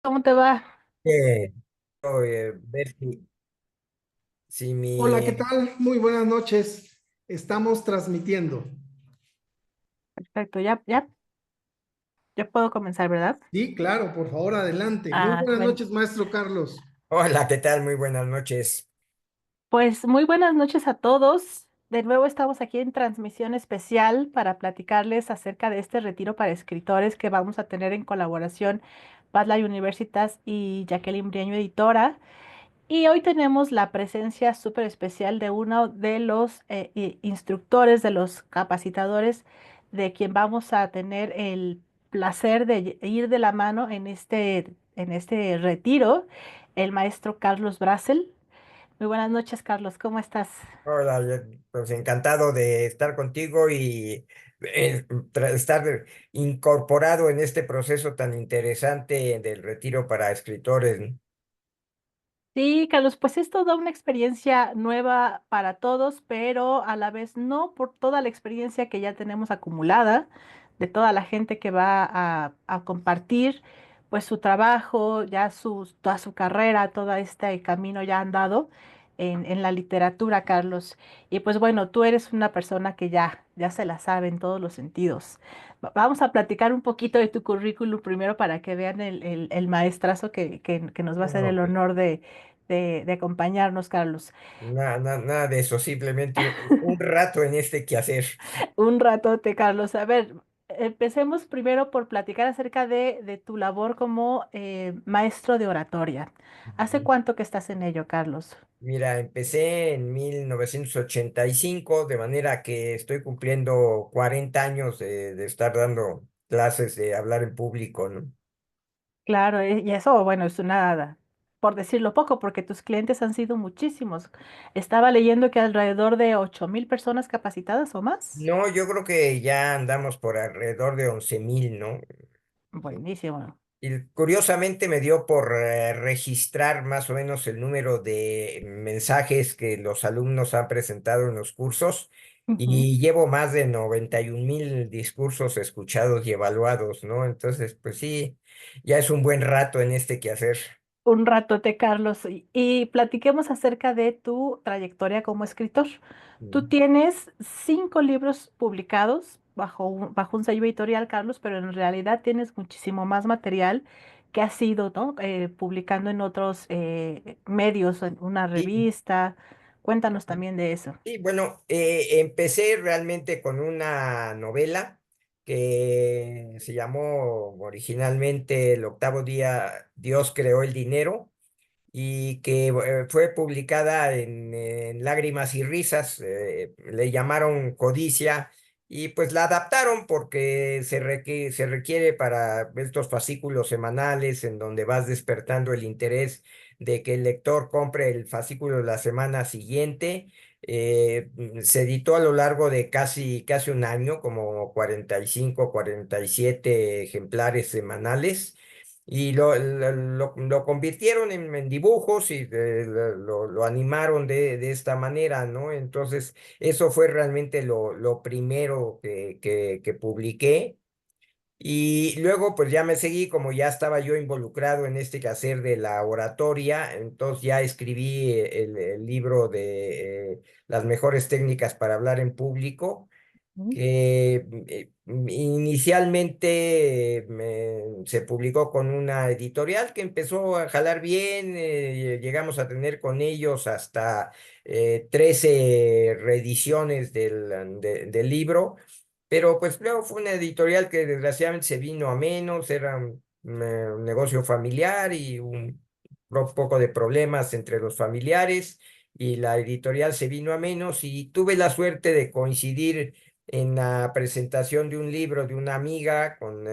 ¿Cómo te va? Eh, ver si Hola, ¿qué mi... tal? Muy buenas noches. Estamos transmitiendo. Perfecto, ya puedo comenzar, ¿verdad? Sí, claro, por favor, adelante. Muy Ah, buenas bueno, noches, maestro Carlos. Hola, ¿qué tal? Muy buenas noches. pues muy buenas noches a todos. De nuevo estamos aquí en transmisión especial para platicarles acerca de este retiro para escritores que vamos a tener en colaboración Padla Universitas y Jacqueline Brieño Editora. Y hoy tenemos la presencia súper especial de uno de los instructores, de los capacitadores, de quien vamos a tener el placer de ir de la mano en este retiro, el maestro Carlos Brasel. Muy buenas noches, Carlos, ¿cómo estás? Hola, pues encantado de estar contigo y estar incorporado en este proceso tan interesante del retiro para escritores, ¿no? Sí, Carlos, pues es toda una experiencia nueva para todos, pero a la vez no por toda la experiencia que ya tenemos acumulada, de toda la gente que va a compartir pues su trabajo, toda su carrera, todo este camino ya andado en la literatura, Carlos. Y pues bueno, tú eres una persona que ya se la sabe en todos los sentidos. Vamos a platicar un poquito de tu currículum primero para que vean el maestrazo que nos va a hacer el No, pues, honor de acompañarnos, Carlos. nada de eso, simplemente un rato en este quehacer. Un ratote, Carlos. A ver, empecemos primero por platicar acerca de tu labor como maestro de oratoria. ¿Hace cuánto que estás en ello, Carlos? Mira, empecé en 1985, de manera que estoy cumpliendo 40 años de estar dando clases de hablar en público, ¿no? Claro, y eso, bueno, es una, por decirlo poco, porque tus clientes han sido muchísimos. Estaba leyendo que alrededor de 8,000 personas capacitadas o más. No, yo creo que ya andamos por alrededor de 11,000, ¿no? Buenísimo. Y curiosamente me dio por registrar más o menos el número de mensajes que los alumnos han presentado en los cursos Ujú. y llevo más de 91,000 discursos escuchados y evaluados, ¿no? Entonces, pues sí, ya es un buen rato en este quehacer. Un ratote, Carlos, y platiquemos acerca de tu trayectoria como escritor. Tú Mm. tienes 5 libros publicados bajo un sello editorial, Carlos, pero en realidad tienes muchísimo más material que has ido, ¿no? Publicando en otros medios, en una Sí, revista. Cuéntanos también de eso. sí, bueno, empecé realmente con una novela que se llamó originalmente El octavo día, Dios creó el dinero y que fue publicada en Lágrimas y Risas, le llamaron Codicia y pues la adaptaron porque se requiere para estos fascículos semanales en donde vas despertando el interés de que el lector compre el fascículo la semana siguiente. Se editó a lo largo de casi un año, como 45, 47 ejemplares semanales y lo convirtieron en dibujos y lo animaron de esta manera, ¿no? Entonces, eso fue realmente lo primero que publiqué. Y luego, pues ya me seguí, como ya estaba yo involucrado en este quehacer de la oratoria, entonces ya escribí el libro de las mejores técnicas para hablar en público Mm. que inicialmente se publicó con una editorial que empezó a jalar bien, llegamos a tener con ellos hasta 13 reediciones del libro, pero pues luego fue una editorial que desgraciadamente se vino a menos, era un negocio familiar y un poco de problemas entre los familiares. Y la editorial se vino a menos y tuve la suerte de coincidir en la presentación de un libro de una amiga con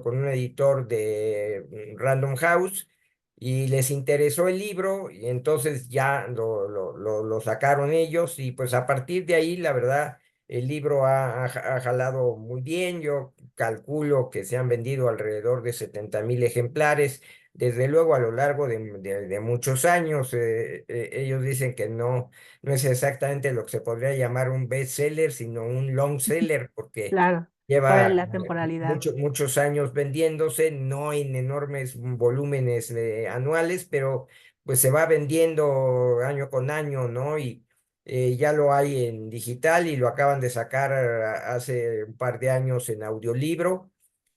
con un editor de Random House y les interesó el libro y entonces ya lo sacaron ellos y pues a partir de ahí la verdad el libro ha jalado muy bien. Yo calculo que se han vendido alrededor de 70,000 ejemplares. Desde luego a lo largo de muchos años, ellos dicen que no es exactamente lo que se podría llamar un bestseller, sino un long seller, porque Claro. Lleva por la temporalidad. muchos años vendiéndose, no en enormes volúmenes anuales, pero pues se va vendiendo año con año, ¿no? Y ya lo hay en digital y lo acaban de sacar hace un par de años en audiolibro.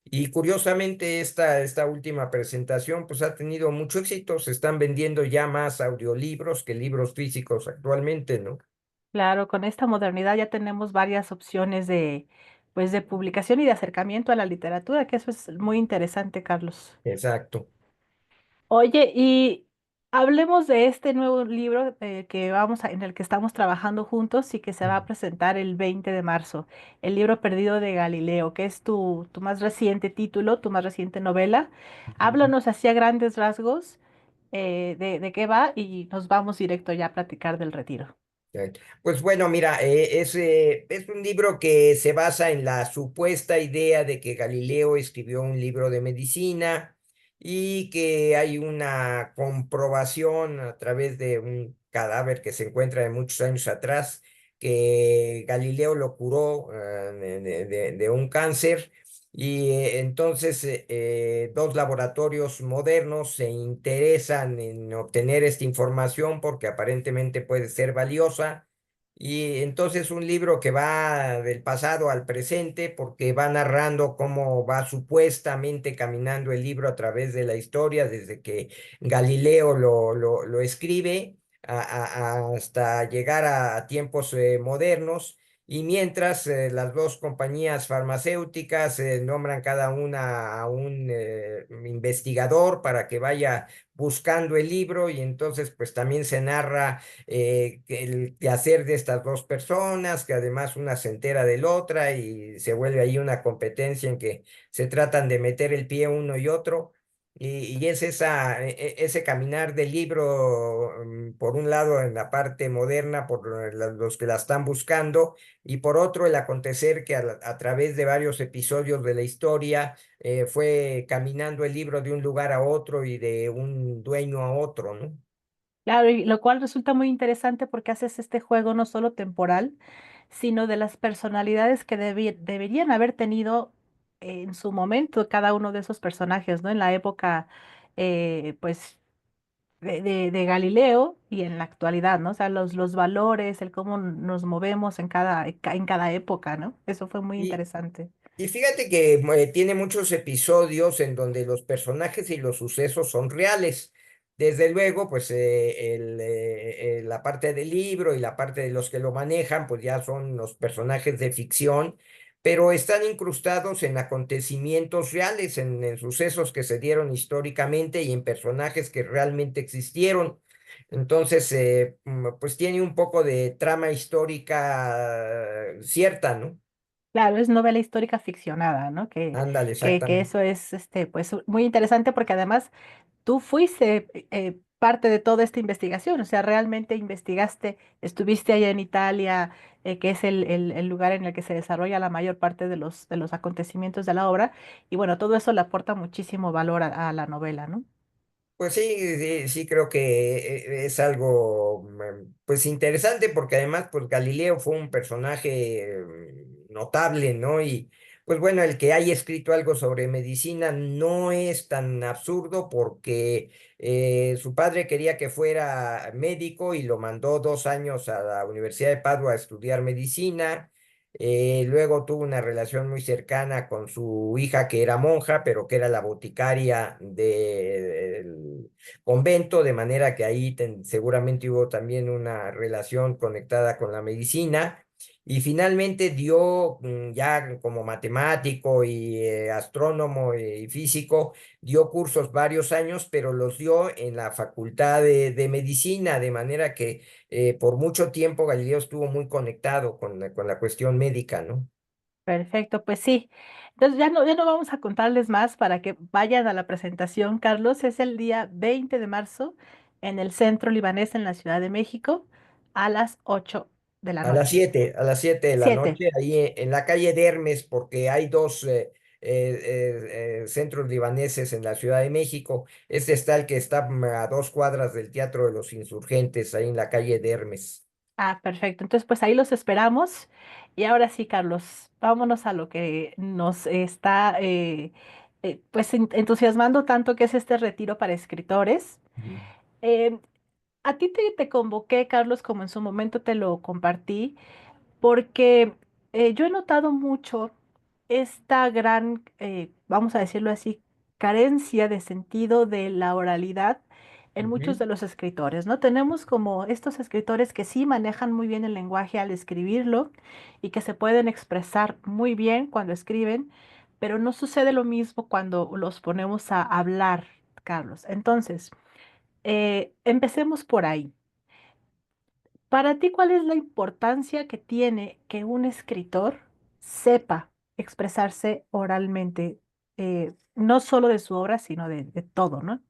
Y curiosamente esta última presentación pues ha tenido mucho éxito, se están vendiendo ya más audiolibros que libros físicos actualmente, ¿no? Claro, con esta modernidad ya tenemos varias opciones de, pues, de publicación y de acercamiento a la literatura, que eso es muy interesante, Carlos. Exacto. Oye, y hablemos de este nuevo libro en el que estamos trabajando juntos y que se va a presentar el 20 de marzo, El libro perdido de Galileo, que es tu más reciente título, tu más reciente novela. Ujú. Háblanos así a grandes rasgos de qué va y nos vamos directo ya a platicar del retiro. Pues bueno, mira, es un libro que se basa en la supuesta idea de que Galileo escribió un libro de medicina y que hay una comprobación a través de un cadáver que se encuentra de muchos años atrás, que Galileo lo curó de un cáncer. Y entonces dos laboratorios modernos se interesan en obtener esta información porque aparentemente puede ser valiosa. Y entonces un libro que va del pasado al presente porque va narrando cómo va supuestamente caminando el libro a través de la historia desde que Galileo lo escribe hasta llegar a tiempos modernos. Y mientras las dos compañías farmacéuticas nombran cada una a un investigador para que vaya buscando el libro y entonces pues también se narra el quehacer de estas dos personas, que además una se entera de la otra y se vuelve ahí una competencia en que se tratan de meter el pie uno y otro. Y es ese caminar del libro, por un lado en la parte moderna, por los que la están buscando, y por otro el acontecer que a través de varios episodios de la historia fue caminando el libro de un lugar a otro y de un dueño a otro, ¿no? Claro, y lo cual resulta muy interesante porque haces este juego no solo temporal, sino de las personalidades que deberían haber tenido en su momento cada uno de esos personajes, ¿no? En la época, pues, de Galileo y en la actualidad, ¿no? O sea, los valores, el cómo nos movemos en cada época, ¿no? Eso fue muy Y, interesante. Y fíjate que tiene muchos episodios en donde los personajes y los sucesos son reales. Desde luego, pues la parte del libro y la parte de los que lo manejan, pues ya son los personajes de ficción, pero están incrustados en acontecimientos reales, en sucesos que se dieron históricamente y en personajes que realmente existieron. Entonces, pues tiene un poco de trama histórica cierta, ¿no? Claro, es novela histórica ficcionada, ¿no? Ándale, Que exactamente. eso es, pues, muy interesante porque además tú fuiste parte de toda esta investigación, o sea, realmente investigaste, estuviste allá en Italia, que es el lugar en el que se desarrolla la mayor parte de los acontecimientos de la obra, y bueno, todo eso le aporta muchísimo valor a la novela, ¿no? Pues sí, sí creo que es algo pues interesante porque además pues Galileo fue un personaje notable, ¿no? Y pues bueno, el que haya escrito algo sobre medicina no es tan absurdo porque su padre quería que fuera médico y lo mandó 2 años a la Universidad de Padua a estudiar medicina. Luego tuvo una relación muy cercana con su hija que era monja, pero que era la boticaria del convento, de manera que ahí seguramente hubo también una relación conectada con la medicina. Y finalmente dio, ya como matemático y astrónomo y físico, dio cursos varios años, pero los dio en la Facultad de Medicina, de manera que por mucho tiempo Galileo estuvo muy conectado con la cuestión médica, ¿no? Perfecto, pues sí. Entonces ya no vamos a contarles más para que vayan a la presentación, Carlos. Es el día 20 de marzo en el Centro Libanés en la Ciudad de México a las 8 de la noche. A las 7 de la 7. noche, ahí en la calle de Hermes, porque hay dos centros libaneses en la Ciudad de México. Este está el que está a 2 cuadras del Teatro de los Insurgentes, ahí en la calle de Hermes. Ah, perfecto. Entonces, pues ahí los esperamos. Y ahora sí, Carlos, vámonos a lo que nos está pues entusiasmando tanto, que es este retiro para escritores. Ujú. Eh, a ti te convoqué, Carlos, como en su momento te lo compartí, porque yo he notado mucho esta gran, vamos a decirlo así, carencia de sentido de la oralidad en muchos Ujú. de los escritores, ¿no? Tenemos como estos escritores que sí manejan muy bien el lenguaje al escribirlo y que se pueden expresar muy bien cuando escriben, pero no sucede lo mismo cuando los ponemos a hablar, Carlos. Entonces, empecemos por ahí. Para ti, ¿cuál es la importancia que tiene que un escritor sepa expresarse oralmente, no solo de su obra, sino de todo, ¿no?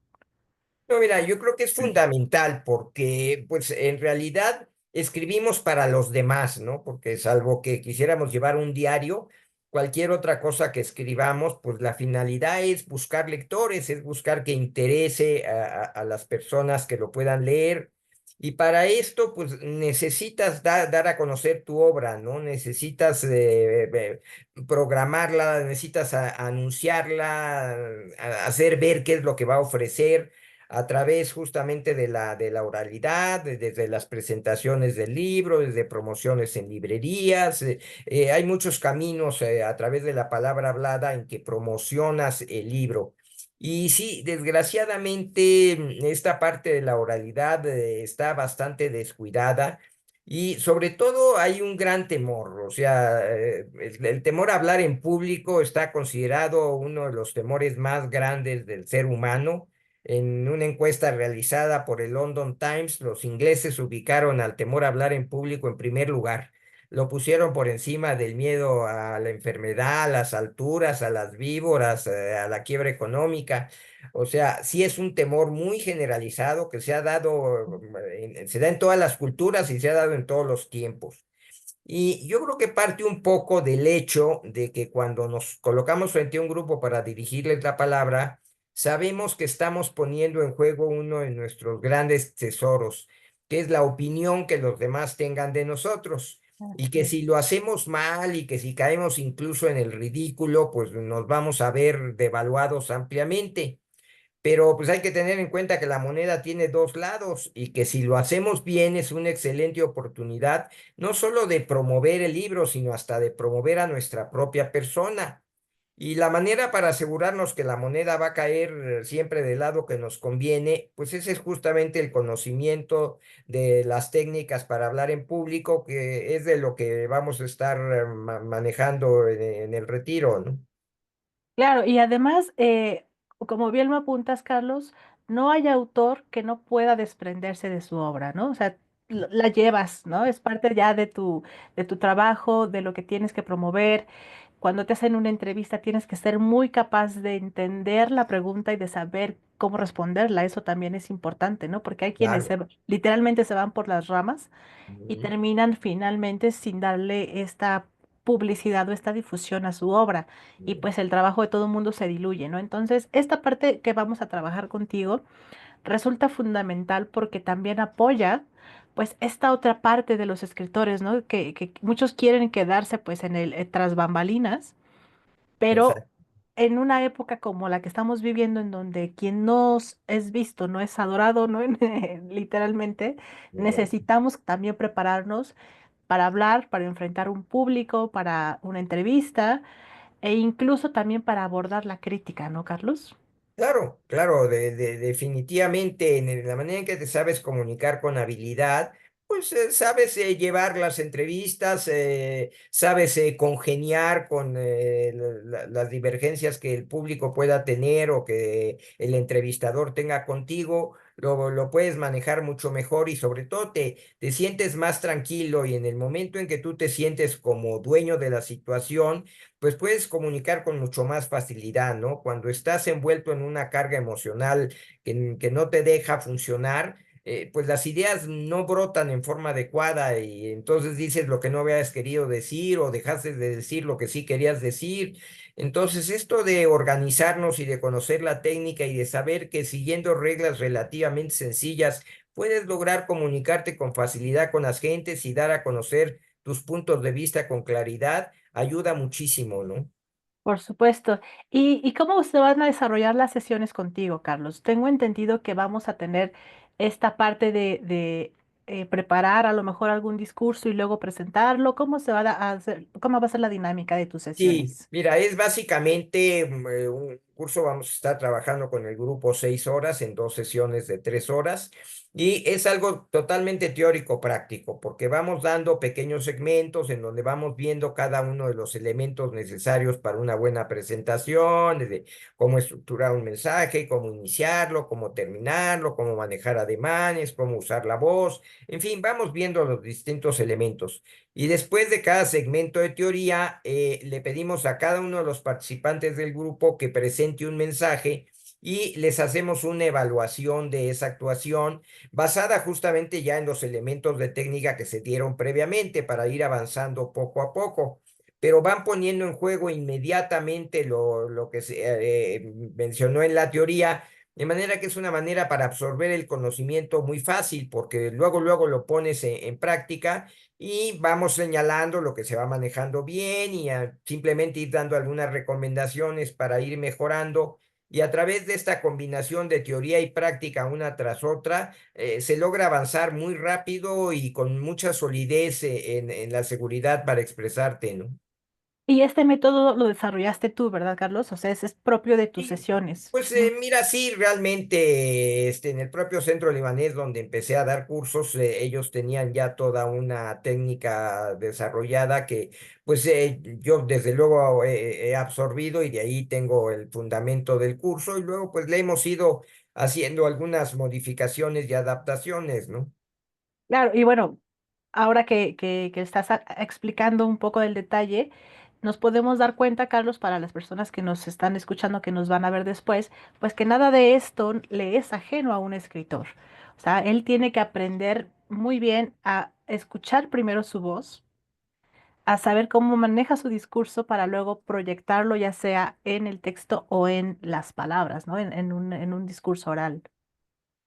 No, mira, yo creo que es fundamental porque, pues, en realidad escribimos para los demás, ¿no? Porque salvo que quisiéramos llevar un diario, cualquier otra cosa que escribamos, pues la finalidad es buscar lectores, es buscar que interese a las personas que lo puedan leer. Y para esto, pues necesitas dar a conocer tu obra, ¿no? Necesitas programarla, necesitas anunciarla, hacer ver qué es lo que va a ofrecer a través justamente de la oralidad, desde las presentaciones del libro, desde promociones en librerías. Hay muchos caminos a través de la palabra hablada en que promocionas el libro. Y sí, desgraciadamente esta parte de la oralidad está bastante descuidada. Y sobre todo hay un gran temor, o sea, el temor a hablar en público está considerado uno de los temores más grandes del ser humano. En una encuesta realizada por el London Times, los ingleses ubicaron al temor a hablar en público en primer lugar. Lo pusieron por encima del miedo a la enfermedad, a las alturas, a las víboras, a la quiebra económica. O sea, sí es un temor muy generalizado que se ha dado, se da en todas las culturas y se ha dado en todos los tiempos. Y yo creo que parte un poco del hecho de que cuando nos colocamos frente a un grupo para dirigirles la palabra, sabemos que estamos poniendo en juego uno de nuestros grandes tesoros, que es la opinión que los demás tengan de nosotros. Y Así que es. si lo hacemos mal y que si caemos incluso en el ridículo, pues nos vamos a ver devaluados ampliamente. Pero pues hay que tener en cuenta que la moneda tiene dos lados y que si lo hacemos bien es una excelente oportunidad, no solo de promover el libro, sino hasta de promover a nuestra propia persona. Y la manera para asegurarnos que la moneda va a caer siempre del lado que nos conviene, pues ese es justamente el conocimiento de las técnicas para hablar en público, que es de lo que vamos a estar manejando en el retiro, ¿no? Claro, y además, como bien lo apuntas, Carlos, no hay autor que no pueda desprenderse de su obra, ¿no? O sea, la llevas, ¿no? Es parte ya de tu trabajo, de lo que tienes que promover. Cuando te hacen una entrevista, tienes que ser muy capaz de entender la pregunta y de saber cómo responderla. Eso también es importante, ¿no? Porque hay quienes Claro. literalmente se van por las ramas y Ujú. terminan finalmente sin darle esta publicidad o esta difusión a su obra y Ujú. pues el trabajo de todo el mundo se diluye, ¿no? Entonces, esta parte que vamos a trabajar contigo resulta fundamental porque también apoya pues esta otra parte de los escritores, ¿no? Que muchos quieren quedarse pues en el tras bambalinas, pero Exacto. en una época como la que estamos viviendo, en donde quien no es visto no es adorado, ¿no? Literalmente, necesitamos también prepararnos para hablar, para enfrentar un público, para una entrevista e incluso también para abordar la crítica, ¿no, Carlos? Claro, claro, definitivamente en la manera en que te sabes comunicar con habilidad, pues sabes llevar las entrevistas, sabes congeniar con las divergencias que el público pueda tener o que el entrevistador tenga contigo, lo puedes manejar mucho mejor y sobre todo te sientes más tranquilo y en el momento en que tú te sientes como dueño de la situación, pues puedes comunicar con mucho más facilidad, ¿no? Cuando estás envuelto en una carga emocional que no te deja funcionar, pues las ideas no brotan en forma adecuada y entonces dices lo que no habías querido decir o dejaste de decir lo que sí querías decir. Entonces, esto de organizarnos y de conocer la técnica y de saber que siguiendo reglas relativamente sencillas, puedes lograr comunicarte con facilidad con las gentes y dar a conocer tus puntos de vista con claridad, ayuda muchísimo, ¿no? Por supuesto. ¿Y cómo se van a desarrollar las sesiones contigo, Carlos? Tengo entendido que vamos a tener esta parte de preparar a lo mejor algún discurso y luego presentarlo. ¿Cómo se va a hacer, cómo va a ser la dinámica de tus Sí, sesiones? mira, es básicamente un curso, vamos a estar trabajando con el grupo 6 horas en 2 sesiones de 3 horas y es algo totalmente teórico práctico porque vamos dando pequeños segmentos en donde vamos viendo cada uno de los elementos necesarios para una buena presentación, de cómo estructurar un mensaje, cómo iniciarlo, cómo terminarlo, cómo manejar ademanes, cómo usar la voz, en fin, vamos viendo los distintos elementos. Y después de cada segmento de teoría, le pedimos a cada uno de los participantes del grupo que presente un mensaje y les hacemos una evaluación de esa actuación basada justamente ya en los elementos de técnica que se dieron previamente para ir avanzando poco a poco. Pero van poniendo en juego inmediatamente lo que se mencionó en la teoría, de manera que es una manera para absorber el conocimiento muy fácil, porque luego lo pones en práctica y vamos señalando lo que se va manejando bien y simplemente ir dando algunas recomendaciones para ir mejorando. Y a través de esta combinación de teoría y práctica una tras otra, se logra avanzar muy rápido y con mucha solidez en la seguridad para expresarte, ¿no? Y este método lo desarrollaste tú, ¿verdad, Carlos? O sea, ese es propio de tus Sí, sesiones. pues Mm. mira, sí, realmente en el propio centro libanés donde empecé a dar cursos, ellos tenían ya toda una técnica desarrollada que pues yo desde luego he absorbido y de ahí tengo el fundamento del curso y luego pues le hemos ido haciendo algunas modificaciones y adaptaciones, ¿no? Claro, y bueno, ahora que estás explicando un poco del detalle, nos podemos dar cuenta, Carlos, para las personas que nos están escuchando, que nos van a ver después, pues que nada de esto le es ajeno a un escritor. O sea, él tiene que aprender muy bien a escuchar primero su voz, a saber cómo maneja su discurso para luego proyectarlo ya sea en el texto o en las palabras, ¿no? En un discurso oral.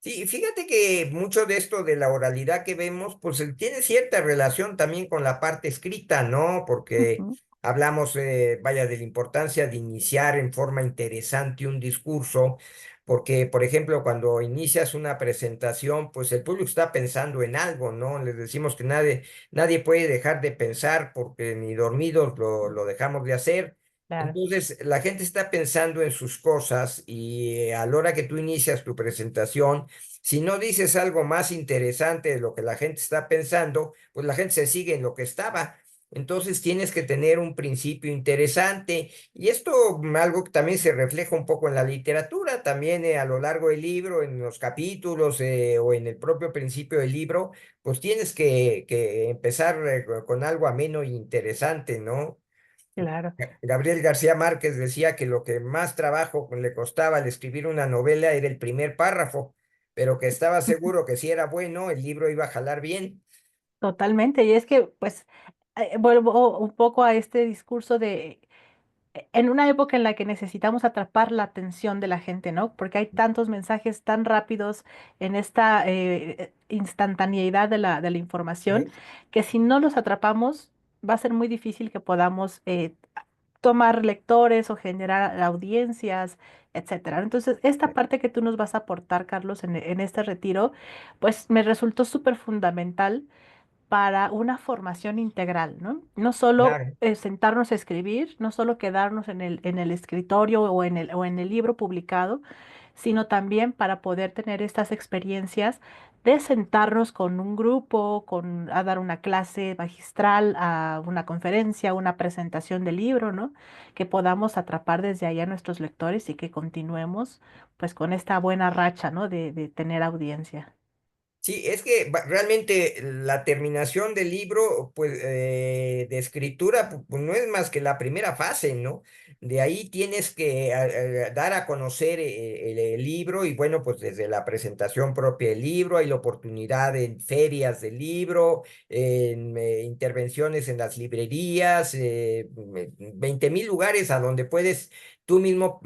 Sí, fíjate que mucho de esto de la oralidad que vemos, pues tiene cierta relación también con la parte escrita, ¿no? Porque Ujú. hablamos, vaya, de la importancia de iniciar en forma interesante un discurso, porque, por ejemplo, cuando inicias una presentación, pues el público está pensando en algo, ¿no? Les decimos que nadie puede dejar de pensar porque ni dormidos lo dejamos de hacer. Claro. Entonces, la gente está pensando en sus cosas y a la hora que tú inicias tu presentación, si no dices algo más interesante de lo que la gente está pensando, pues la gente se sigue en lo que estaba. Entonces tienes que tener un principio interesante y esto algo que también se refleja un poco en la literatura, también a lo largo del libro, en los capítulos o en el propio principio del libro, pues tienes que empezar con algo ameno e interesante, ¿no? Claro. Gabriel García Márquez decía que lo que más trabajo le costaba al escribir una novela era el primer párrafo, pero que estaba seguro que si era bueno, el libro iba a jalar bien. Totalmente. Y es que, pues, vuelvo un poco a este discurso de en una época en la que necesitamos atrapar la atención de la gente, ¿no? Porque hay tantos mensajes tan rápidos en esta instantaneidad de la información, ¿Eh? que si no los atrapamos, va a ser muy difícil que podamos tomar lectores o generar audiencias, etcétera. Entonces, esta parte que tú nos vas a aportar, Carlos, en este retiro, pues me resultó súper fundamental para una formación integral, ¿no? No solo Claro. sentarnos a escribir, no solo quedarnos en el escritorio o en el libro publicado, sino también para poder tener estas experiencias de sentarnos con un grupo, a dar una clase magistral, a una conferencia, una presentación del libro, ¿no? Que podamos atrapar desde ahí a nuestros lectores y que continuemos pues con esta buena racha, ¿no? De tener audiencia. Sí, es que realmente la terminación del libro, pues, de escritura, pues, no es más que la primera fase, ¿no? De ahí tienes que dar a conocer el libro y bueno, pues desde la presentación propia del libro, hay la oportunidad en ferias del libro, en intervenciones en las librerías, 20,000 lugares a donde puedes tú mismo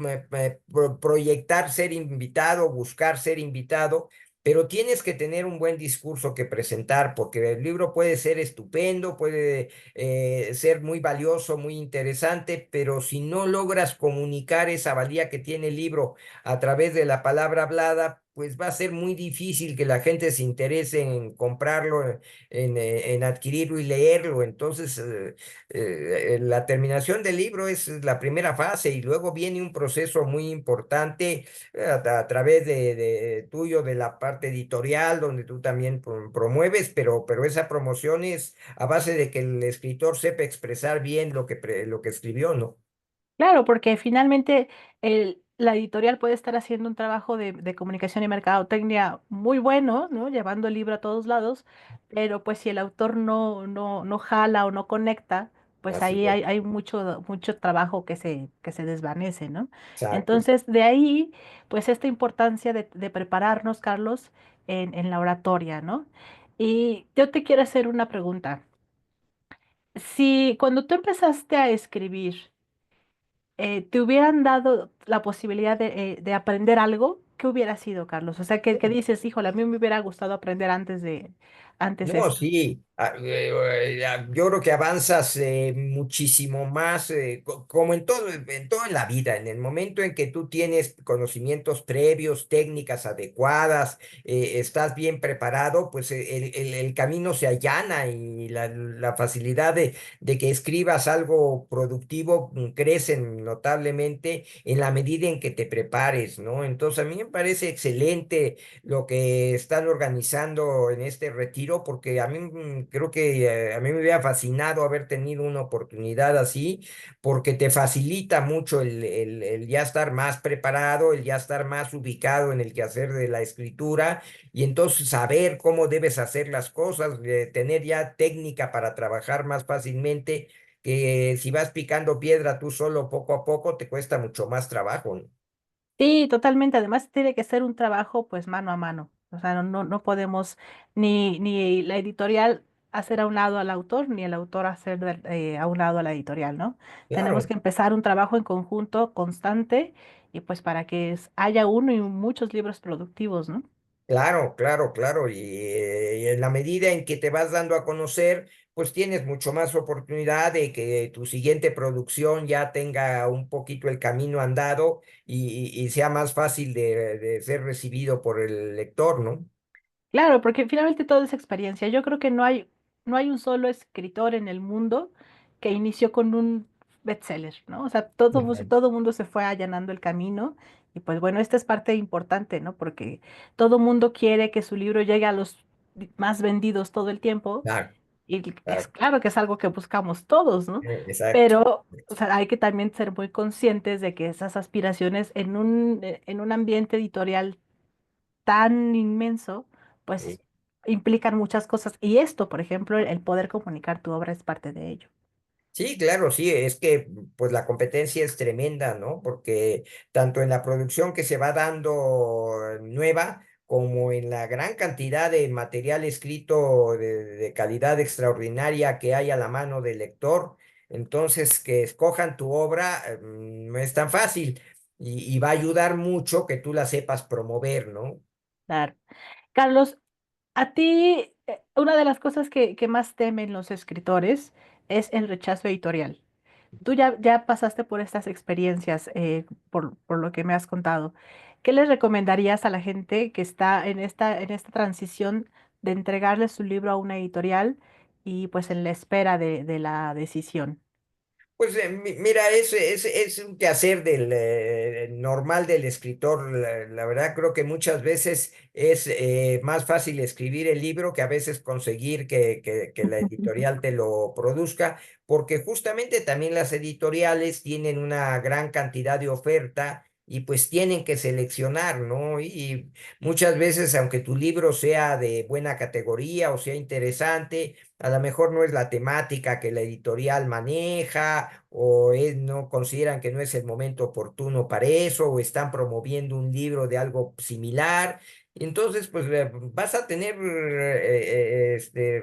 proyectar ser invitado, buscar ser invitado, pero tienes que tener un buen discurso que presentar, porque el libro puede ser estupendo, puede ser muy valioso, muy interesante, pero si no logras comunicar esa valía que tiene el libro a través de la palabra hablada, pues va a ser muy difícil que la gente se interese en comprarlo, en adquirirlo y leerlo. Entonces, la terminación del libro es la primera fase y luego viene un proceso muy importante a través de tuyo, de la parte editorial, donde tú también promueves, pero esa promoción es a base de que el escritor sepa expresar bien lo que escribió, ¿no? Claro, porque finalmente la editorial puede estar haciendo un trabajo de comunicación y mercadotecnia muy bueno, ¿no? Llevando el libro a todos lados, pero pues si el autor no jala o no conecta, pues Así ahí es, hay mucho trabajo que se desvanece, ¿no? exacto. Entonces, de ahí, pues esta importancia de prepararnos, Carlos, en la oratoria, ¿no? Y yo te quiero hacer una pregunta. Si cuando tú empezaste a escribir, te hubieran dado la posibilidad de aprender algo, ¿qué hubiera sido, Carlos? O sea, que dices, híjole, a mí me hubiera gustado aprender antes No, esto. sí, yo creo que avanzas muchísimo más, como en todo en la vida, en el momento en que tú tienes conocimientos previos, técnicas adecuadas, estás bien preparado, pues el camino se allana y la facilidad de que escribas algo productivo crece notablemente en la medida en que te prepares, ¿no? Entonces, a mí me parece excelente lo que están organizando en este retiro, porque a mí creo que a mí me hubiera fascinado haber tenido una oportunidad así, porque te facilita mucho el ya estar más preparado, el ya estar más ubicado en el quehacer de la escritura y entonces saber cómo debes hacer las cosas, tener ya técnica para trabajar más fácilmente. Que si vas picando piedra tú solo poco a poco, te cuesta mucho más trabajo, ¿no? Sí, totalmente. Además, tiene que ser un trabajo, pues, mano a mano. O sea, no podemos ni la editorial hacer a un lado al autor, ni el autor hacer a un lado a la editorial, ¿no? Tenemos Claro. que empezar un trabajo en conjunto constante y pues para que haya uno y muchos libros productivos, ¿no? Claro, claro, claro. Y en la medida en que te vas dando a conocer, pues tienes mucho más oportunidad de que tu siguiente producción ya tenga un poquito el camino andado y sea más fácil de ser recibido por el lector, ¿no? Claro, porque finalmente todo es experiencia. Yo creo que no hay un solo escritor en el mundo que inició con un bestseller, ¿no? O sea, Ujú. todo mundo se fue allanando el camino y pues bueno, esta es parte importante, ¿no? Porque todo mundo quiere que su libro llegue a los más vendidos todo el tiempo Claro, y es claro. claro que es algo que buscamos todos, ¿no? Exacto. Pero, o sea, hay que también ser muy conscientes de que esas aspiraciones en un ambiente editorial tan inmenso, pues Sí. implican muchas cosas. Y esto, por ejemplo, el poder comunicar tu obra es parte de ello. Sí, claro, sí, es que pues la competencia es tremenda, ¿no? Porque tanto en la producción que se va dando nueva, como en la gran cantidad de material escrito de calidad extraordinaria que hay a la mano del lector, entonces que escojan tu obra no es tan fácil y va a ayudar mucho que tú la sepas promover, ¿no? Claro. Carlos, a ti, una de las cosas que más temen los escritores es el rechazo editorial. Tú ya pasaste por estas experiencias, por lo que me has contado. ¿Qué les recomendarías a la gente que está en esta transición de entregarle su libro a una editorial y pues en la espera de la decisión? Pues mira, es un quehacer normal del escritor. La verdad creo que muchas veces es más fácil escribir el libro que a veces conseguir que la editorial te lo produzca, porque justamente también las editoriales tienen una gran cantidad de oferta y pues tienen que seleccionar, ¿no? Y muchas veces, aunque tu libro sea de buena categoría o sea interesante, a lo mejor no es la temática que la editorial maneja no consideran que no es el momento oportuno para eso o están promoviendo un libro de algo similar. Entonces, pues vas a tener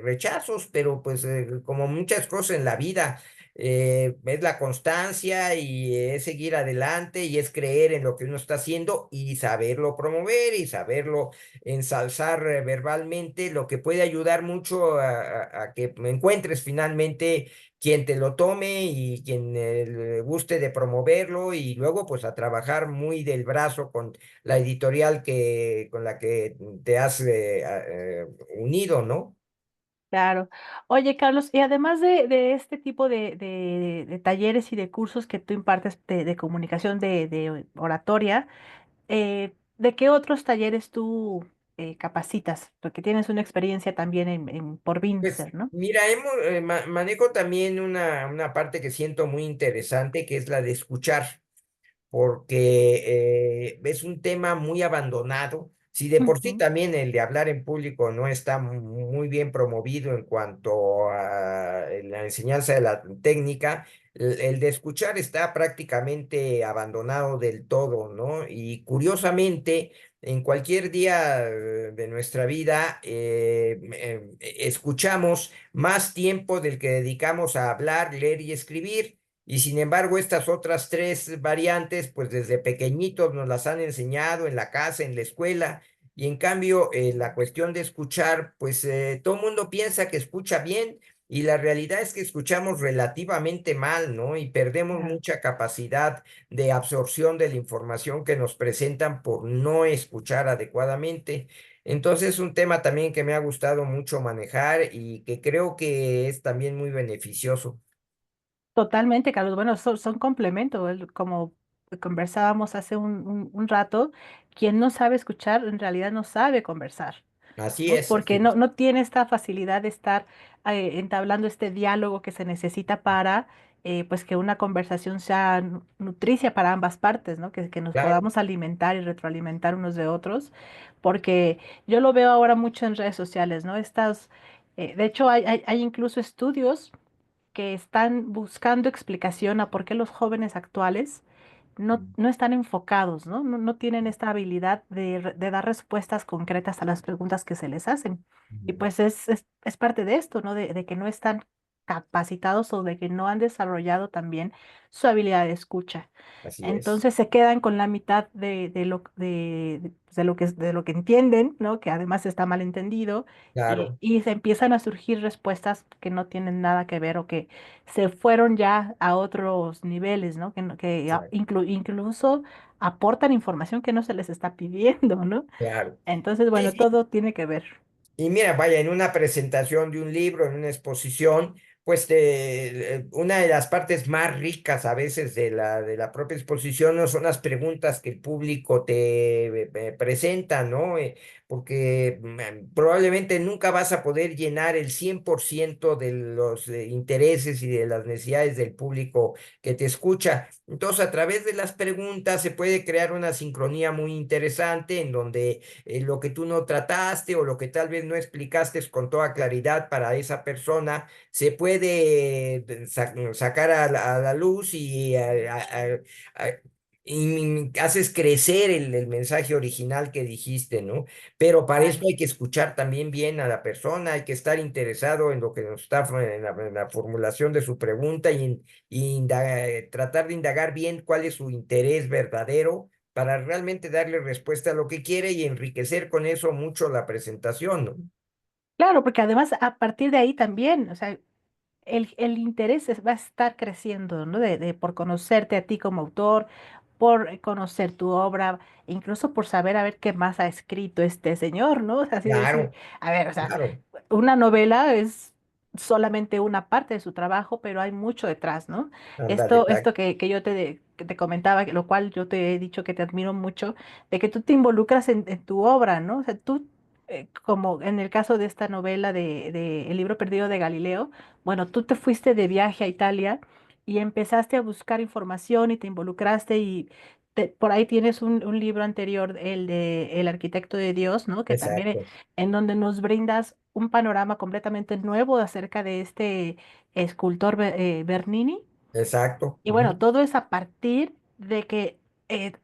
rechazos, pero pues como muchas cosas en la vida, es la constancia y es seguir adelante y es creer en lo que uno está haciendo y saberlo promover y saberlo ensalzar verbalmente, lo que puede ayudar mucho a que encuentres finalmente quien te lo tome y quien le guste de promoverlo y luego pues a trabajar muy del brazo con la editorial con la que te has unido, ¿no? Claro. Oye, Carlos, y además de este tipo de talleres y de cursos que tú impartes de comunicación, de oratoria, ¿de qué otros talleres tú capacitas? Porque tienes una experiencia también por Pues Vincer, ¿no? mira, manejo también una parte que siento muy interesante, que es la de escuchar, porque es un tema muy abandonado. Si de por sí Ujú. también el de hablar en público no está muy bien promovido en cuanto a la enseñanza de la técnica, el de escuchar está prácticamente abandonado del todo, ¿no? Y curiosamente, en cualquier día de nuestra vida, escuchamos más tiempo del que dedicamos a hablar, leer y escribir. Y sin embargo, estas otras tres variantes, pues desde pequeñitos nos las han enseñado en la casa, en la escuela. Y en cambio, la cuestión de escuchar, pues todo el mundo piensa que escucha bien y la realidad es que escuchamos relativamente mal, ¿no? Y perdemos Claro. mucha capacidad de absorción de la información que nos presentan por no escuchar adecuadamente. Entonces, es un tema también que me ha gustado mucho manejar y que creo que es también muy beneficioso. Totalmente, Carlos. Bueno, son complementos. Como conversábamos hace un rato, quien no sabe escuchar en realidad no sabe conversar. Así ¿No? es, Porque así es. no tiene esta facilidad de estar entablando este diálogo que se necesita para pues que una conversación sea nutricia para ambas partes, ¿no? Que nos Claro. podamos alimentar y retroalimentar unos de otros, porque yo lo veo ahora mucho en redes sociales, ¿no? De hecho, hay incluso estudios que están buscando explicación a por qué los jóvenes actuales no están enfocados, ¿no? No tienen esta habilidad de dar respuestas concretas a las preguntas que se les hacen. Y Ujú. pues es parte de esto, ¿no? De que no están capacitados o de que no han desarrollado también su habilidad de escucha. Así es. Entonces se quedan con la mitad pues, de lo que entienden, ¿no? Que además está mal entendido, Claro, y se empiezan a surgir respuestas que no tienen nada que ver o que se fueron ya a otros niveles, ¿no? Que, exacto, incluso aportan información que no se les está pidiendo, ¿no? claro. Entonces, Sí, bueno, sí. todo tiene que ver. Y mira, vaya, en una presentación de un libro, en una exposición, pues una de las partes más ricas a veces de la propia exposición no son las preguntas que el público te presenta, ¿no? Porque probablemente nunca vas a poder llenar el 100% de los intereses y de las necesidades del público que te escucha. Entonces, a través de las preguntas se puede crear una sincronía muy interesante en donde lo que tú no trataste o lo que tal vez no explicaste con toda claridad para esa persona, se puede sacar a la luz y, y haces crecer el mensaje original que dijiste, ¿no? Pero para eso Claro. hay que escuchar también bien a la persona, hay que estar interesado en lo que nos está en la formulación de su pregunta y tratar de indagar bien cuál es su interés verdadero para realmente darle respuesta a lo que quiere y enriquecer con eso mucho la presentación, ¿no? Claro, porque además a partir de ahí también, o sea, el interés va a estar creciendo, ¿no? Por conocerte a ti como autor, por conocer tu obra, e incluso por saber a ver qué más ha escrito este señor, ¿no? O sea, así de decir, Claro, a ver, o sea, claro, una novela es solamente una parte de su trabajo, pero hay mucho detrás, ¿no? ándale, Esto exacto, que te comentaba, lo cual yo te he dicho que te admiro mucho, de que tú te involucras en tu obra, ¿no? O sea, tú, como en el caso de esta novela de El libro perdido de Galileo, bueno, tú te fuiste de viaje a Italia y empezaste a buscar información y te involucraste y por ahí tienes un libro anterior, el de El arquitecto de Dios, ¿no? Que también Exacto, en donde nos brindas un panorama completamente nuevo acerca de este escultor Bernini. exacto. Y bueno, todo es a partir de que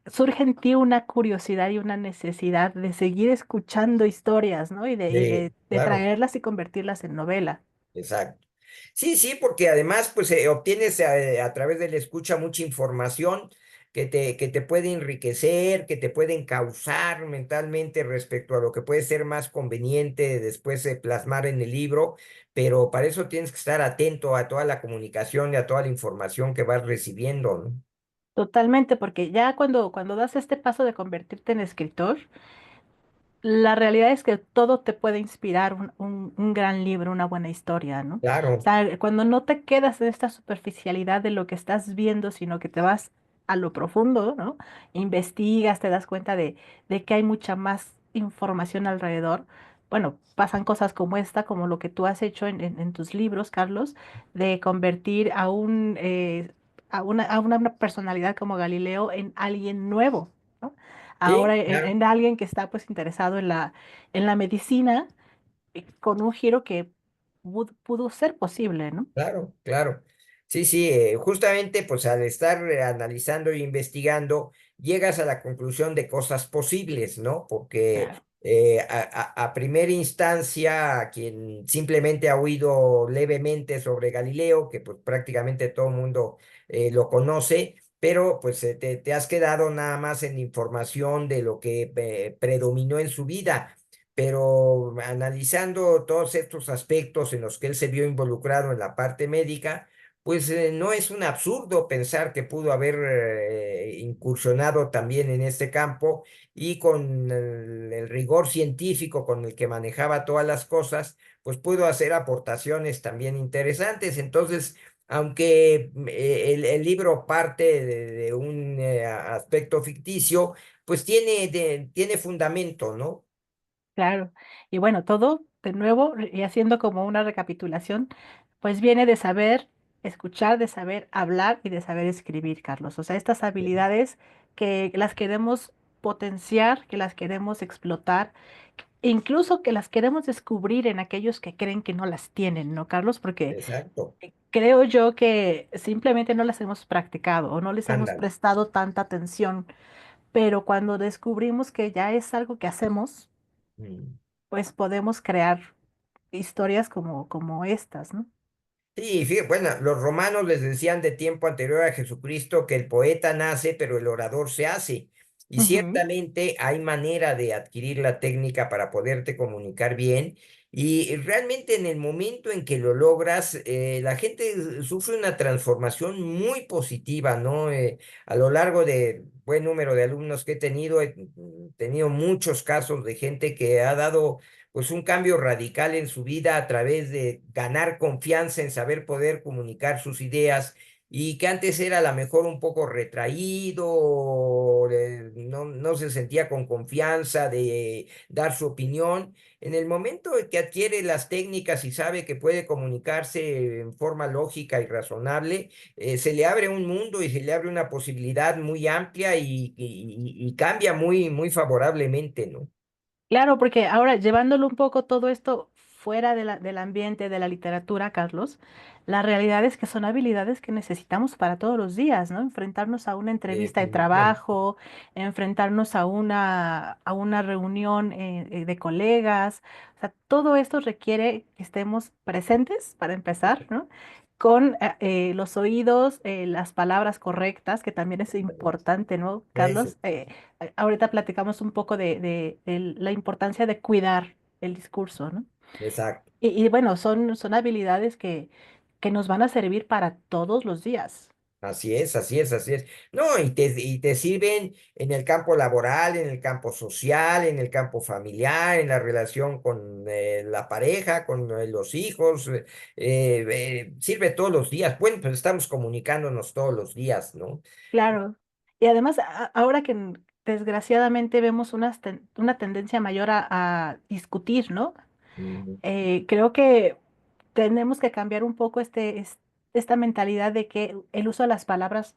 surge en ti una curiosidad y una necesidad de seguir escuchando historias, ¿no? Sí, De claro. traerlas y convertirlas en novela. Exacto. Sí, sí, porque además, pues obtienes a través de la escucha mucha información que te puede enriquecer, que te puede encauzar mentalmente respecto a lo que puede ser más conveniente después plasmar en el libro, pero para eso tienes que estar atento a toda la comunicación y a toda la información que vas recibiendo, ¿no? Totalmente, porque ya cuando das este paso de convertirte en escritor, la realidad es que todo te puede inspirar un gran libro, una buena historia, ¿no? O Claro, sea, cuando no te quedas en esta superficialidad de lo que estás viendo, sino que te vas a lo profundo, ¿no? Investigas, te das cuenta de que hay mucha más información alrededor. Bueno, pasan cosas como esta, como lo que tú has hecho en tus libros, Carlos, de convertir a una personalidad como Galileo en alguien nuevo, ¿no? Ahora sí, claro. en alguien que está pues interesado en la medicina, con un giro que pudo ser posible, ¿no? Claro, claro. Sí, sí, justamente pues al estar analizando e investigando, llegas a la conclusión de cosas posibles, ¿no? Porque Claro. a primera instancia, quien simplemente ha oído levemente sobre Galileo, que pues prácticamente todo el mundo lo conoce, pero pues te has quedado nada más en información de lo que predominó en su vida, pero analizando todos estos aspectos en los que él se vio involucrado en la parte médica, pues no es un absurdo pensar que pudo haber incursionado también en este campo y con el rigor científico con el que manejaba todas las cosas, pues pudo hacer aportaciones también interesantes. Entonces, aunque el libro parte de un aspecto ficticio, pues tiene fundamento, ¿no? Claro. Y bueno, todo de nuevo, y haciendo como una recapitulación, pues viene de saber escuchar, de saber hablar y de saber escribir, Carlos. O sea, estas habilidades que las queremos potenciar, que las queremos explotar, e incluso que las queremos descubrir en aquellos que creen que no las tienen, ¿no, Carlos? Porque Exacto. creo yo que simplemente no las hemos practicado o no les hemos Ándale. prestado tanta atención, pero cuando descubrimos que ya es algo que hacemos, Mm. pues podemos crear historias como estas, ¿no? Sí, bueno, los romanos les decían de tiempo anterior a Jesucristo que el poeta nace, pero el orador se hace. Y Ujú. ciertamente hay manera de adquirir la técnica para poderte comunicar bien. Y realmente en el momento en que lo logras, la gente sufre una transformación muy positiva, ¿no? A lo largo de buen número de alumnos que he tenido muchos casos de gente que ha dado pues un cambio radical en su vida a través de ganar confianza en saber poder comunicar sus ideas y que antes era a lo mejor un poco retraído, o, no se sentía con confianza de dar su opinión. En el momento en que adquiere las técnicas y sabe que puede comunicarse en forma lógica y razonable, se le abre un mundo y se le abre una posibilidad muy amplia y cambia muy, muy favorablemente, ¿no? Claro, porque ahora llevándolo un poco todo esto fuera del ambiente de la literatura, Carlos, la realidad es que son habilidades que necesitamos para todos los días, ¿no? Enfrentarnos a una entrevista de Definitivamente. trabajo, enfrentarnos a una reunión de colegas. O sea, todo esto requiere que estemos presentes, para empezar, ¿no? Con los oídos, las palabras correctas, que también es importante, ¿no, Eso, Carlos? Ahorita platicamos un poco de la importancia de cuidar el discurso, ¿no? exacto. Y bueno, son habilidades que nos van a servir para todos los días. Así es, así es, así es. No, y te sirven en el campo laboral, en el campo social, en el campo familiar, en la relación con la pareja, con los hijos. Sirve todos los días. Bueno, pues estamos comunicándonos todos los días, ¿no? Claro. Y además, ahora que desgraciadamente vemos una tendencia mayor a discutir, ¿no? Ujú. Creo que tenemos que cambiar un poco esta mentalidad de que el uso de las palabras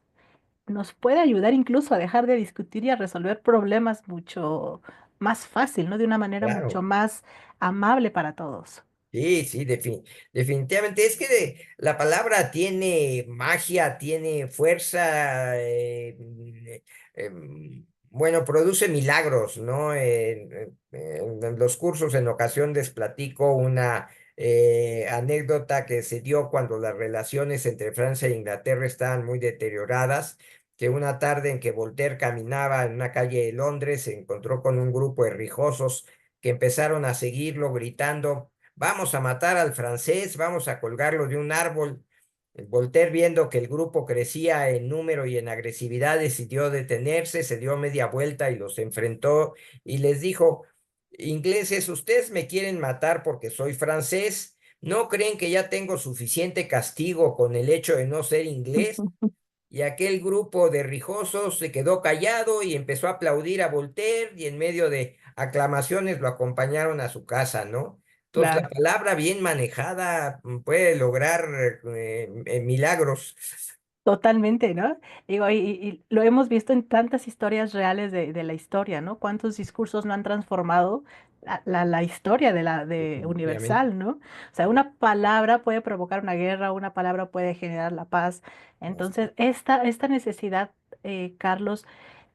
nos puede ayudar incluso a dejar de discutir y a resolver problemas mucho más fácil, ¿no? De una manera mucho Claro. más amable para todos. Sí, sí, definitivamente. Es que la palabra tiene magia, tiene fuerza, bueno, produce milagros, ¿no? En los cursos en ocasión les platico una anécdota que se dio cuando las relaciones entre Francia e Inglaterra estaban muy deterioradas, que una tarde en que Voltaire caminaba en una calle de Londres se encontró con un grupo de rijosos que empezaron a seguirlo gritando: vamos a matar al francés, vamos a colgarlo de un árbol. Voltaire, viendo que el grupo crecía en número y en agresividad, decidió detenerse, se dio media vuelta y los enfrentó y les dijo: ingleses, ustedes me quieren matar porque soy francés. ¿No creen que ya tengo suficiente castigo con el hecho de no ser inglés? Y aquel grupo de rijosos se quedó callado y empezó a aplaudir a Voltaire y en medio de aclamaciones lo acompañaron a su casa, ¿no? Entonces la Claro. palabra bien manejada puede lograr milagros. Totalmente, ¿no? Digo, y lo hemos visto en tantas historias reales de la historia, ¿no? Cuántos discursos no han transformado la historia de Definitivamente. universal, ¿no? O sea, una palabra puede provocar una guerra, una palabra puede generar la paz. Así, Entonces, esta necesidad, Carlos,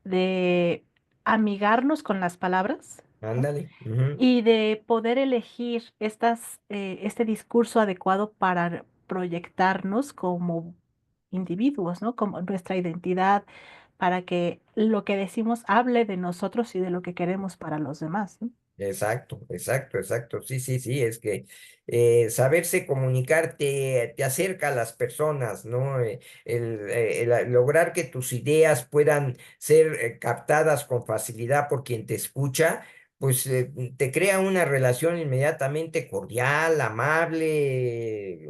de amigarnos con las palabras, ¿no? ándale. Ujú. Y de poder elegir este discurso adecuado para proyectarnos como individuos, ¿no? Como nuestra identidad, para que lo que decimos hable de nosotros y de lo que queremos para los demás, ¿no? Exacto, exacto, exacto. Sí, sí, sí, es que saberse comunicar te acerca a las personas, ¿no? Lograr que tus ideas puedan ser captadas con facilidad por quien te escucha, pues te crea una relación inmediatamente cordial, amable,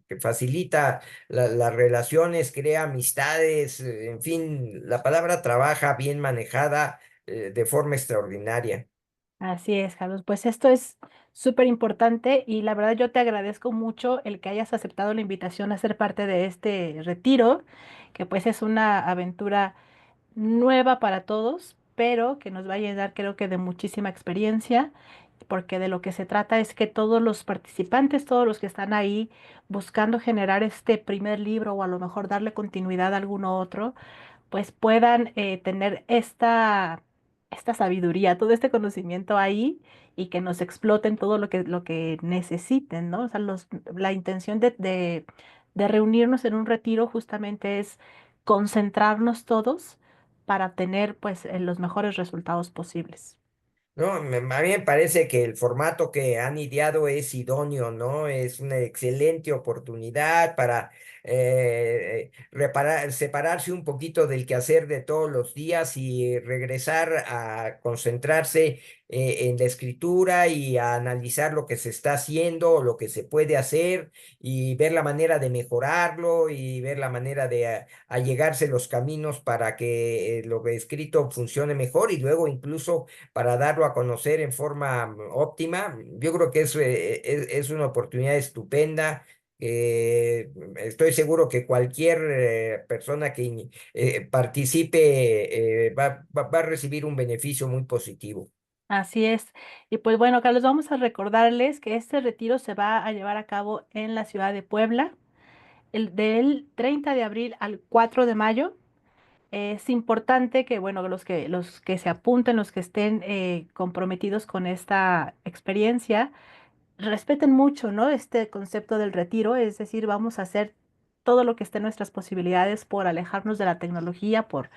que facilita las relaciones, crea amistades, en fin, la palabra trabaja bien manejada de forma extraordinaria. Así es, Carlos. Pues esto es súper importante y la verdad yo te agradezco mucho el que hayas aceptado la invitación a ser parte de este retiro, que pues es una aventura nueva para todos, pero que nos va a llenar creo que de muchísima experiencia, porque de lo que se trata es que todos los participantes, todos los que están ahí buscando generar este primer libro o a lo mejor darle continuidad a alguno otro, pues puedan tener esta sabiduría, todo este conocimiento ahí y que nos exploten todo lo que necesiten, ¿no? O sea, la intención de reunirnos en un retiro justamente es concentrarnos todos para obtener pues los mejores resultados posibles. No, a mí me parece que el formato que han ideado es idóneo, ¿no? Es una excelente oportunidad para separarse un poquito del quehacer de todos los días y regresar a concentrarse en la escritura y a analizar lo que se está haciendo, o lo que se puede hacer y ver la manera de mejorarlo y ver la manera de allegarse los caminos para que lo que escrito funcione mejor y luego incluso para darlo a conocer en forma óptima. Yo creo que es una oportunidad estupenda. Estoy seguro que cualquier persona que participe va a recibir un beneficio muy positivo. Así es. Y pues bueno, Carlos, vamos a recordarles que este retiro se va a llevar a cabo en la ciudad de Puebla, del 30 de abril al 4 de mayo. Es importante que, bueno, los que se apunten, los que estén comprometidos con esta experiencia, respeten mucho, ¿no? Este concepto del retiro, es decir, vamos a hacer todo lo que esté en nuestras posibilidades por alejarnos de la tecnología, por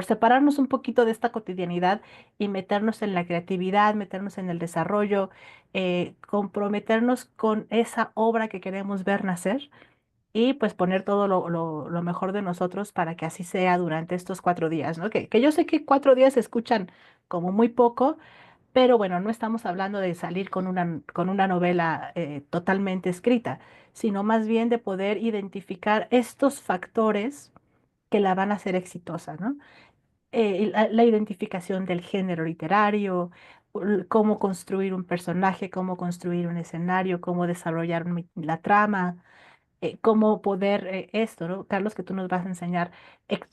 separarnos un poquito de esta cotidianidad y meternos en la creatividad, meternos en el desarrollo, comprometernos con esa obra que queremos ver nacer y pues poner todo lo mejor de nosotros para que así sea durante estos 4 días, ¿no? Que yo sé que 4 días se escuchan como muy poco, pero bueno, no estamos hablando de salir con una novela totalmente escrita, sino más bien de poder identificar estos factores que la van a hacer exitosa, ¿no? La identificación del género literario, cómo construir un personaje, cómo construir un escenario, cómo desarrollar la trama, cómo poder esto, ¿no? Carlos, que tú nos vas a enseñar,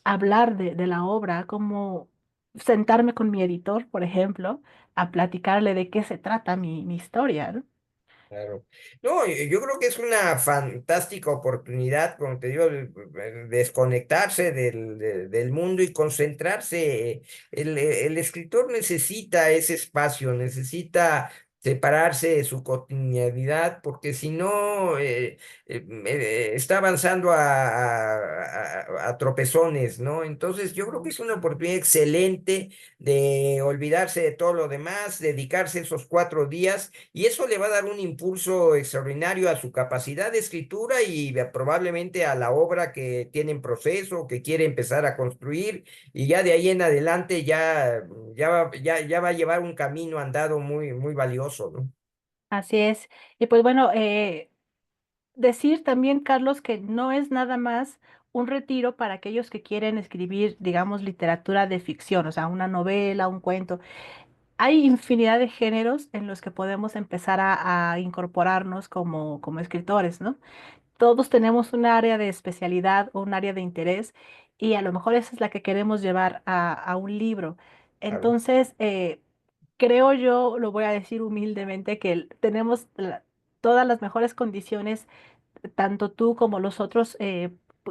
hablar de la obra, cómo sentarme con mi editor, por ejemplo, a platicarle de qué se trata mi historia, ¿no? Claro. No, yo creo que es una fantástica oportunidad, como te digo, desconectarse del mundo y concentrarse. El escritor necesita ese espacio, necesita separarse de su cotidianidad, porque si no, está avanzando a tropezones, ¿no? Entonces, yo creo que es una oportunidad excelente de olvidarse de todo lo demás, dedicarse esos 4 días y eso le va a dar un impulso extraordinario a su capacidad de escritura y probablemente a la obra que tiene en proceso, que quiere empezar a construir, y ya de ahí en adelante ya va a llevar un camino andado muy, muy valioso, ¿no? Así es. Y pues bueno, decir también, Carlos, que no es nada más un retiro para aquellos que quieren escribir, digamos, literatura de ficción, o sea, una novela, un cuento. Hay infinidad de géneros en los que podemos empezar a incorporarnos como escritores, ¿no? Todos tenemos un área de especialidad o un área de interés y a lo mejor esa es la que queremos llevar a un libro. Claro. Entonces, creo yo, lo voy a decir humildemente, que tenemos todas las mejores condiciones, tanto tú como los otros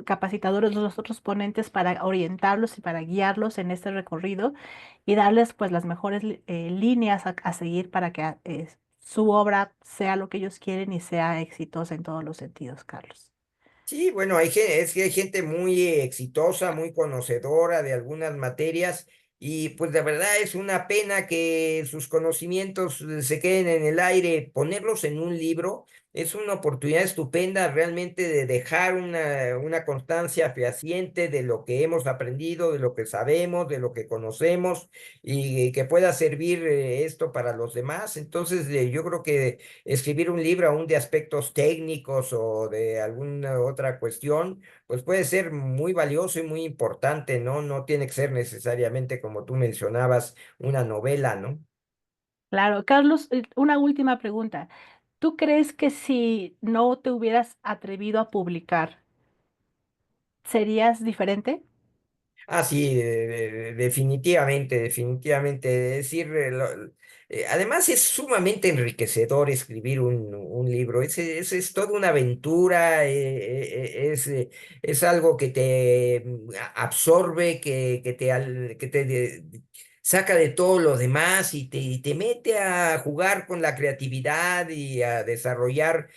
capacitadores, los otros ponentes, para orientarlos y para guiarlos en este recorrido y darles pues las mejores líneas a seguir para que su obra sea lo que ellos quieren y sea exitosa en todos los sentidos, Carlos. Sí, bueno, es que hay gente muy exitosa, muy conocedora de algunas materias y pues de verdad es una pena que sus conocimientos se queden en el aire. Ponerlos en un libro es una oportunidad estupenda realmente de dejar una constancia fehaciente de lo que hemos aprendido, de lo que sabemos, de lo que conocemos y que pueda servir esto para los demás. Entonces, yo creo que escribir un libro aún de aspectos técnicos o de alguna otra cuestión, pues puede ser muy valioso y muy importante, ¿no? No tiene que ser necesariamente, como tú mencionabas, una novela, ¿no? Claro, Carlos, una última pregunta. ¿Tú crees que si no te hubieras atrevido a publicar, serías diferente? Ah, sí, definitivamente, definitivamente. Es decir, además es sumamente enriquecedor escribir un libro. Es toda una aventura, es algo que te absorbe, que te saca de todo lo demás y te mete a jugar con la creatividad y a desarrollar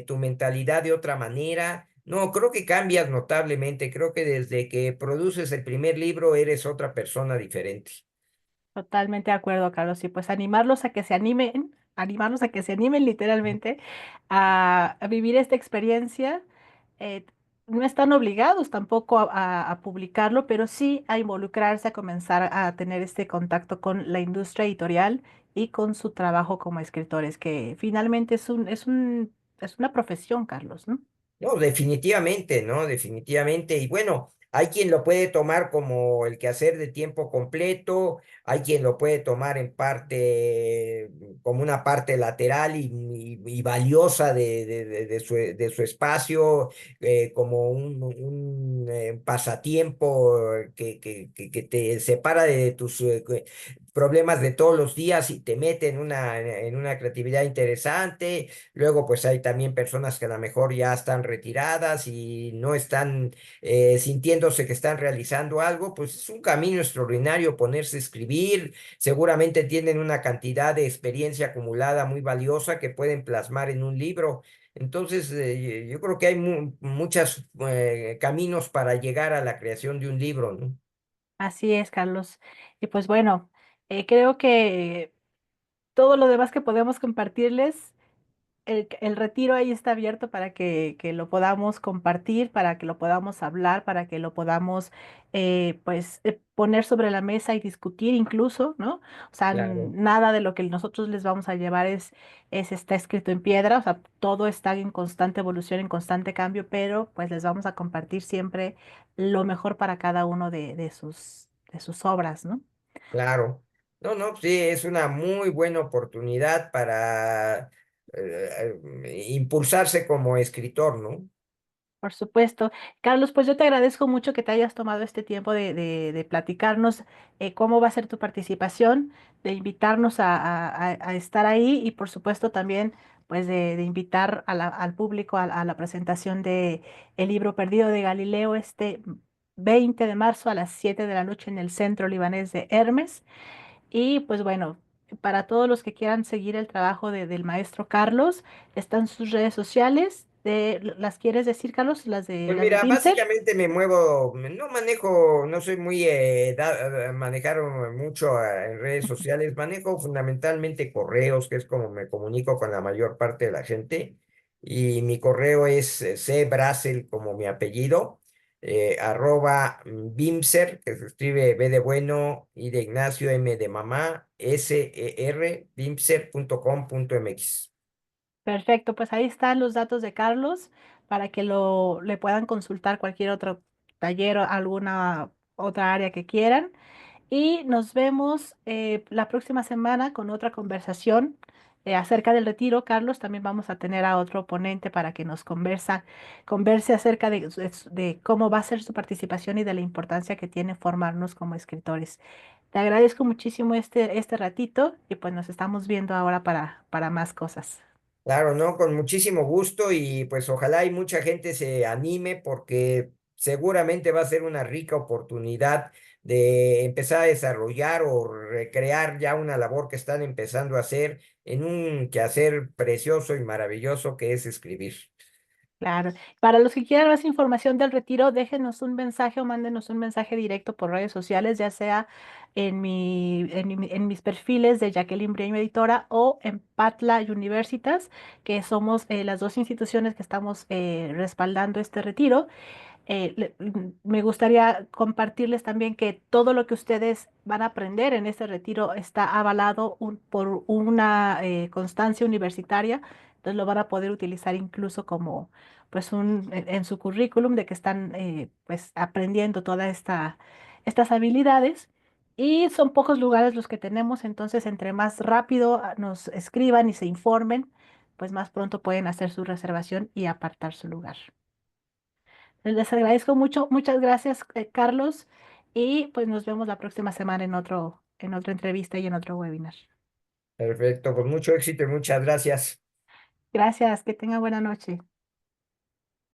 tu mentalidad de otra manera. No, creo que cambias notablemente. Creo que desde que produces el primer libro eres otra persona diferente. Totalmente de acuerdo, Carlos. Y pues animarlos a que se animen, animarlos a que se animen literalmente a vivir esta experiencia. Eh, no están obligados tampoco a publicarlo, pero sí a involucrarse, a comenzar a tener este contacto con la industria editorial y con su trabajo como escritores, que finalmente es una profesión, Carlos, ¿no? No, definitivamente, ¿no? Definitivamente. Y bueno, hay quien lo puede tomar como el quehacer de tiempo completo, hay quien lo puede tomar en parte, como una parte lateral y valiosa de su espacio, como un pasatiempo que te separa de tus problemas de todos los días y te mete en una creatividad interesante. Luego, pues hay también personas que a lo mejor ya están retiradas y no están sintiéndose que están realizando algo, pues es un camino extraordinario ponerse a escribir. Seguramente tienen una cantidad de experiencia acumulada muy valiosa que pueden plasmar en un libro. Entonces, yo creo que hay muchos caminos para llegar a la creación de un libro, ¿no? Así es, Carlos. Y pues bueno, creo que todo lo demás que podemos compartirles, el retiro ahí está abierto para que lo podamos compartir, para que lo podamos hablar, para que lo podamos poner sobre la mesa y discutir incluso, ¿no? O sea, Claro. nada de lo que nosotros les vamos a llevar está escrito en piedra, o sea, todo está en constante evolución, en constante cambio, pero pues les vamos a compartir siempre lo mejor para cada uno de sus obras, ¿no? Claro. No, no, sí, es una muy buena oportunidad para impulsarse como escritor, ¿no? Por supuesto. Carlos, pues yo te agradezco mucho que te hayas tomado este tiempo de platicarnos cómo va a ser tu participación, de invitarnos a estar ahí y por supuesto también pues de invitar al público a la presentación de El libro perdido de Galileo este 20 de marzo a las 7 de la noche en el Centro Libanés de Hermes. Y pues bueno, para todos los que quieran seguir el trabajo del maestro Carlos, están sus redes sociales. ¿Las quieres decir, Carlos? Pues Las de mira, Bimser. básicamente me muevo, no manejo, no soy muy a manejar mucho en redes sociales, manejo fundamentalmente correos, que es como me comunico con la mayor parte de la gente, y mi correo es cbrasel, como mi apellido, @bimser, que se escribe B de bueno, I de Ignacio, M de mamá, SER, bimser.com.mx. Perfecto, pues ahí están los datos de Carlos para que le puedan consultar cualquier otro taller o alguna otra área que quieran. Y nos vemos la próxima semana con otra conversación acerca del retiro. Carlos, también vamos a tener a otro ponente para que nos converse acerca de cómo va a ser su participación y de la importancia que tiene formarnos como escritores. Te agradezco muchísimo este ratito y pues nos estamos viendo ahora para más cosas. Claro, ¿no? Con muchísimo gusto y pues ojalá y mucha gente se anime porque seguramente va a ser una rica oportunidad de empezar a desarrollar o recrear ya una labor que están empezando a hacer en un quehacer precioso y maravilloso que es escribir. Claro. Para los que quieran más información del retiro, déjenos un mensaje o mándenos un mensaje directo por redes sociales, ya sea en mis perfiles de Jacqueline Briaño Editora o en Patla Universitas, que somos las dos instituciones que estamos respaldando este retiro. Me gustaría compartirles también que todo lo que ustedes van a aprender en este retiro está avalado por una constancia universitaria, entonces lo van a poder utilizar incluso como pues en su currículum de que están pues aprendiendo estas habilidades. Y son pocos lugares los que tenemos, entonces entre más rápido nos escriban y se informen, pues más pronto pueden hacer su reservación y apartar su lugar. Les agradezco mucho, muchas gracias, Carlos, y pues nos vemos la próxima semana en otra entrevista y en otro webinar. Perfecto, con mucho éxito y muchas gracias. Gracias, que tenga buena noche.